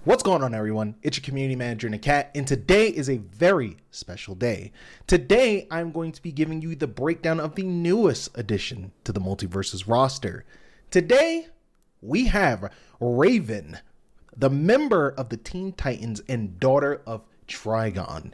What's going on, everyone? It's your community manager, Nakat, and today is a very special day. Today, I'm going to be giving you the breakdown of the newest addition to the Multiversus roster. Today, we have Raven, the member of the Teen Titans and daughter of Trigon,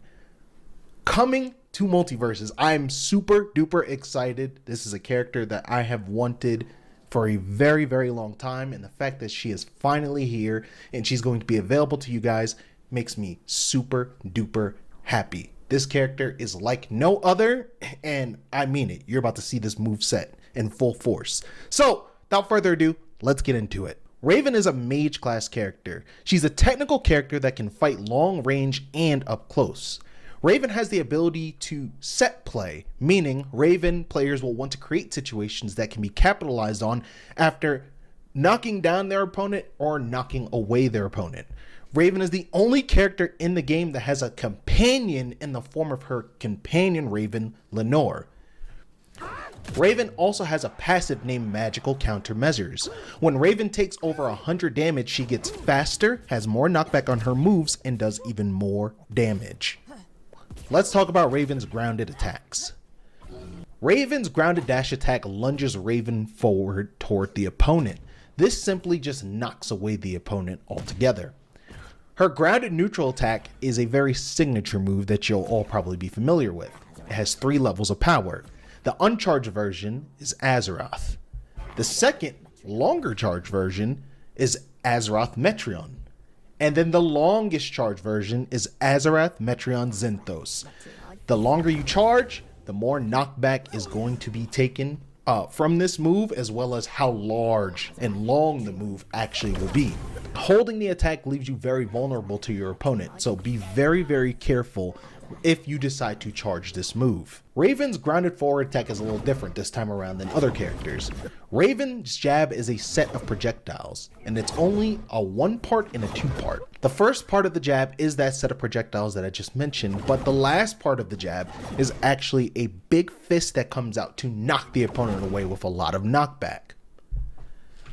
coming to Multiversus. I'm super duper excited. This is a character that I have wanted for a very, very long time, and the fact that she is finally here and she's going to be available to you guys makes me super duper happy. This character is like no other, and I mean it. You're about to see this move set in full force. So without further ado, let's get into it. Raven is a mage class character. She's a technical character that can fight long range and up close. Raven has the ability to set play, meaning Raven players will want to create situations that can be capitalized on after knocking down their opponent or knocking away their opponent. Raven is the only character in the game that has a companion in the form of her companion Raven, Lenore. Raven also has a passive named Magical Countermeasures. When Raven takes over 100 damage, she gets faster, has more knockback on her moves, and does even more damage. Let's talk about Raven's grounded attacks. Raven's grounded dash attack lunges Raven forward toward the opponent. This simply just knocks away the opponent altogether. Her grounded neutral attack is a very signature move that you'll all probably be familiar with. It has 3 levels of power. The uncharged version is Azeroth. The second, longer charge version is Azeroth Metreon. And then the longest charge version is Azeroth Metreon Zenthos. The longer you charge, the more knockback is going to be taken from this move, as well as how large and long the move actually will be. Holding the attack leaves you very vulnerable to your opponent, so be very, very careful if you decide to charge this move. Raven's grounded forward attack is a little different this time around than other characters. Raven's jab is a set of projectiles, and it's only a 1-part and a 2-part. The first part of the jab is that set of projectiles that I just mentioned, but the last part of the jab is actually a big fist that comes out to knock the opponent away with a lot of knockback.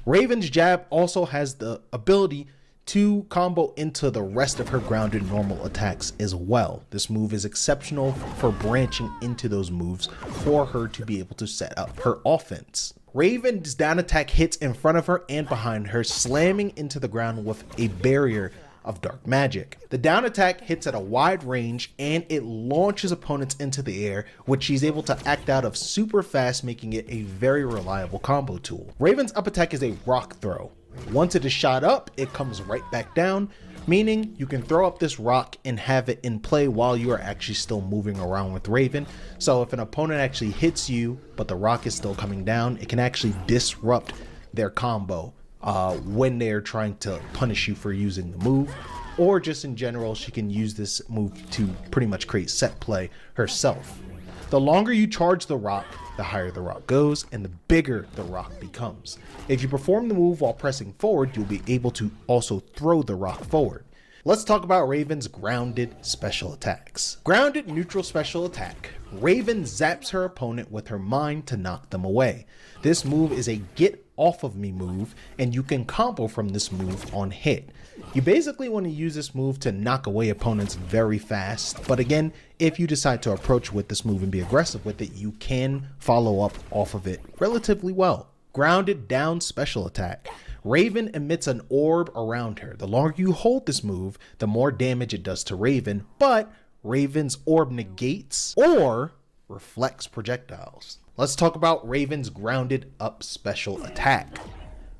Raven's jab also has the ability to combo into the rest of her grounded normal attacks as well. This move is exceptional for branching into those moves for her to be able to set up her offense. Raven's down attack hits in front of her and behind her, slamming into the ground with a barrier of dark magic. The down attack hits at a wide range and it launches opponents into the air, which she's able to act out of super fast, making it a very reliable combo tool. Raven's up attack is a rock throw. Once it is shot up, it comes right back down, meaning you can throw up this rock and have it in play while you are actually still moving around with Raven. So if an opponent actually hits you, but the rock is still coming down, it can actually disrupt their combo when they're trying to punish you for using the move. Or just in general, she can use this move to pretty much create set play herself. The longer you charge the rock, the higher the rock goes and the bigger the rock becomes. If you perform the move while pressing forward, you'll be able to also throw the rock forward. Let's talk about Raven's grounded special attacks. Grounded neutral special attack. Raven zaps her opponent with her mind to knock them away. This move is a get off of me move, and you can combo from this move on hit. You basically want to use this move to knock away opponents very fast, but again, if you decide to approach with this move and be aggressive with it, you can follow up off of it relatively well. Grounded down special attack. Raven emits an orb around her. The longer you hold this move, the more damage it does to Raven, but Raven's orb negates or reflects projectiles. Let's talk about Raven's grounded up special attack.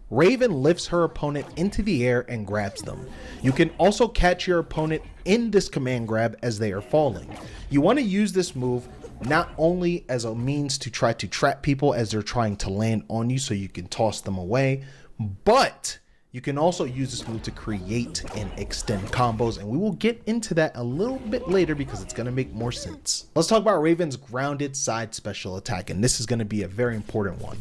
Raven lifts her opponent into the air and grabs them. You can also catch your opponent in this command grab as they are falling. You want to use this move not only as a means to try to trap people as they're trying to land on you so you can toss them away, but you can also use this move to create and extend combos, and we will get into that a little bit later because it's going to make more sense. Let's talk about Raven's grounded side special attack, and this is going to be a very important one.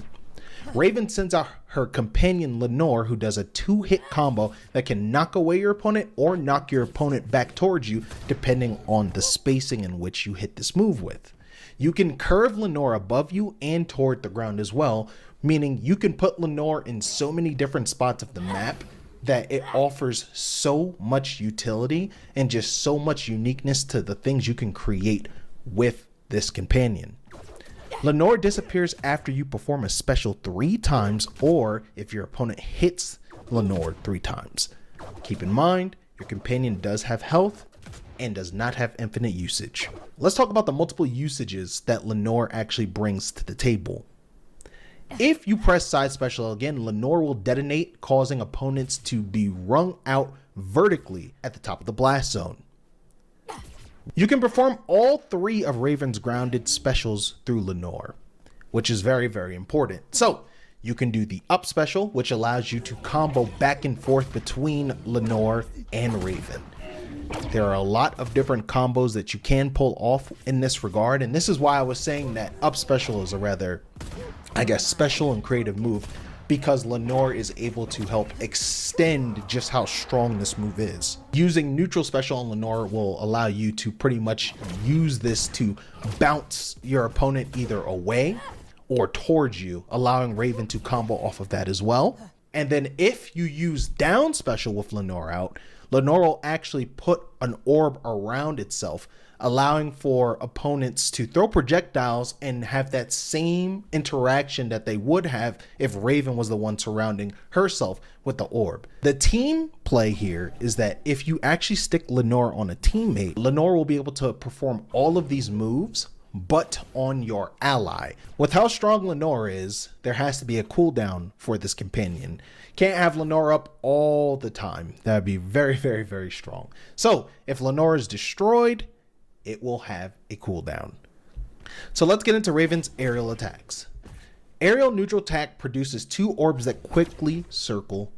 Raven sends out her companion Lenore, who does a 2-hit combo that can knock away your opponent or knock your opponent back towards you, depending on the spacing in which you hit this move with. You can curve Lenore above you and toward the ground as well, meaning you can put Lenore in so many different spots of the map that it offers so much utility and just so much uniqueness to the things you can create with this companion. Lenore disappears after you perform a special 3 times, or if your opponent hits Lenore 3 times. Keep in mind, your companion does have health and does not have infinite usage. Let's talk about the multiple usages that Lenore actually brings to the table. If you press side special again, Lenore will detonate, causing opponents to be wrung out vertically at the top of the blast zone. You can perform all 3 of Raven's grounded specials through Lenore, which is very, very important. So you can do the up special, which allows you to combo back and forth between Lenore and Raven. There are a lot of different combos that you can pull off in this regard, and this is why I was saying that up special is a rather, I guess, special and creative move, because Lenore is able to help extend just how strong this move is. Using neutral special on Lenore will allow you to pretty much use this to bounce your opponent either away or towards you, allowing Raven to combo off of that as well. And then if you use down special with Lenore out, Lenore will actually put an orb around itself, allowing for opponents to throw projectiles and have that same interaction that they would have if Raven was the one surrounding herself with the orb. The team play here is that if you actually stick Lenore on a teammate, Lenore will be able to perform all of these moves, but on your ally. With how strong Lenore is, there has to be a cooldown for this companion. Can't have Lenore up all the time. That would be very, very, very strong. So if Lenore is destroyed, it will have a cooldown. So let's get into Raven's aerial attacks. Aerial neutral attack produces 2 orbs that quickly circle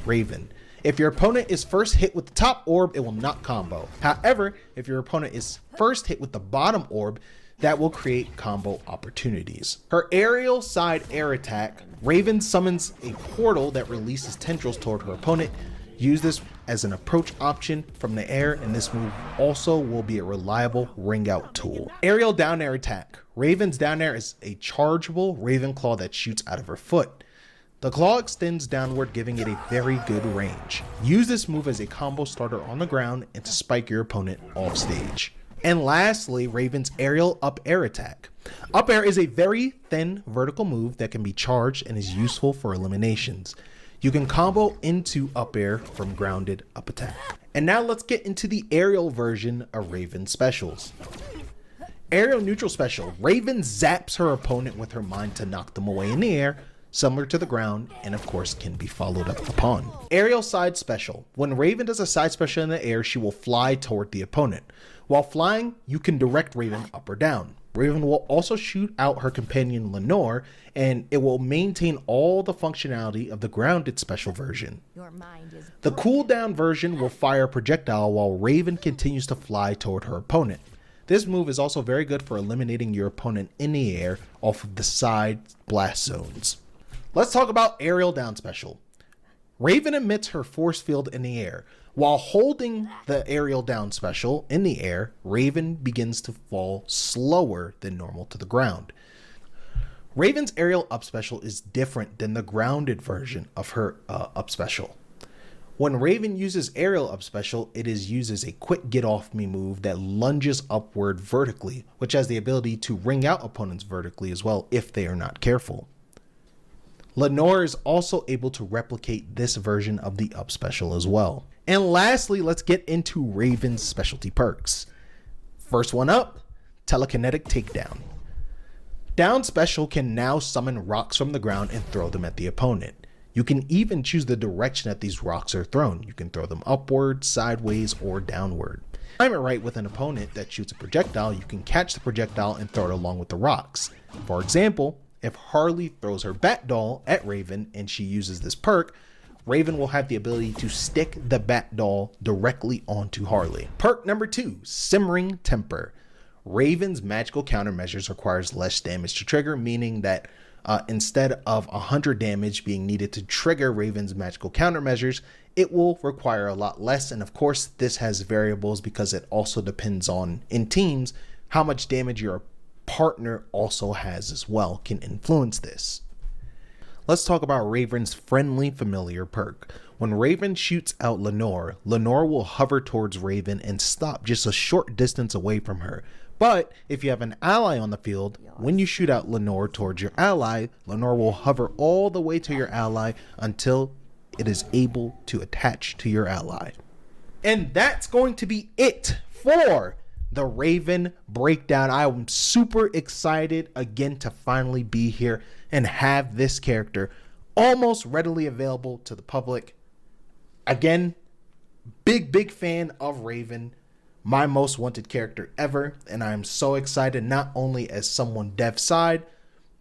Raven. If your opponent is first hit with the top orb, it will not combo. However, if your opponent is first hit with the bottom orb, that will create combo opportunities. Her aerial side air attack, Raven summons a portal that releases tendrils toward her opponent. Use this as an approach option from the air, and this move also will be a reliable ring out tool. Aerial down air attack. Raven's down air is a chargeable Raven claw that shoots out of her foot. The claw extends downward, giving it a very good range. Use this move as a combo starter on the ground and to spike your opponent off stage. And lastly, Raven's aerial up air attack. Up air is a very thin vertical move that can be charged and is useful for eliminations. You can combo into up air from grounded up attack. And now let's get into the aerial version of Raven's specials. Aerial neutral special. Raven zaps her opponent with her mind to knock them away in the air, similar to the ground, and of course can be followed up upon. Aerial side special. When Raven does a side special in the air, she will fly toward the opponent. While flying, you can direct Raven up or down. Raven will also shoot out her companion Lenore, and it will maintain all the functionality of the grounded special version. The cooldown version will fire a projectile while Raven continues to fly toward her opponent. This move is also very good for eliminating your opponent in the air off of the side blast zones. Let's talk about aerial down special. Raven emits her force field in the air. While holding the aerial down special in the air, Raven begins to fall slower than normal to the ground. Raven's aerial up special is different than the grounded version of her up special. When Raven uses aerial up special, it is used as a quick get off me move that lunges upward vertically, which has the ability to ring out opponents vertically as well if they are not careful. Lenore is also able to replicate this version of the up special as well. And lastly, let's get into Raven's specialty perks. First one up, telekinetic takedown. Down special can now summon rocks from the ground and throw them at the opponent. You can even choose the direction that these rocks are thrown. You can throw them upward, sideways, or downward. Time it right with an opponent that shoots a projectile, you can catch the projectile and throw it along with the rocks. For example, if Harley throws her bat doll at Raven and she uses this perk, Raven will have the ability to stick the bat doll directly onto Harley. Perk number 2, Simmering Temper. Raven's magical countermeasures requires less damage to trigger, meaning that instead of 100 damage being needed to trigger Raven's magical countermeasures, it will require a lot less. And of course, this has variables because it also depends on, in teams, how much damage your partner also has as well can influence this. Let's talk about Raven's friendly familiar perk. When Raven shoots out Lenore, Lenore will hover towards Raven and stop just a short distance away from her. But if you have an ally on the field, when you shoot out Lenore towards your ally, Lenore will hover all the way to your ally until it is able to attach to your ally. And that's going to be it for the Raven breakdown. I am super excited again to finally be here and have this character almost readily available to the public. Again, big fan of Raven, my most wanted character ever, and I'm so excited not only as someone dev side,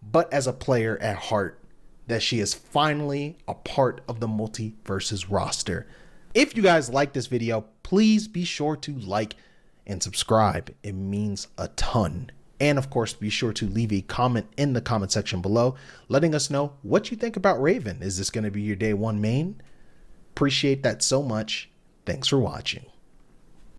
but as a player at heart that she is finally a part of the Multiversus roster. If you guys like this video, please be sure to like and subscribe. It means a ton. And of course, be sure to leave a comment in the comment section below, letting us know what you think about Raven. Is this going to be your day one main? Appreciate that so much. Thanks for watching.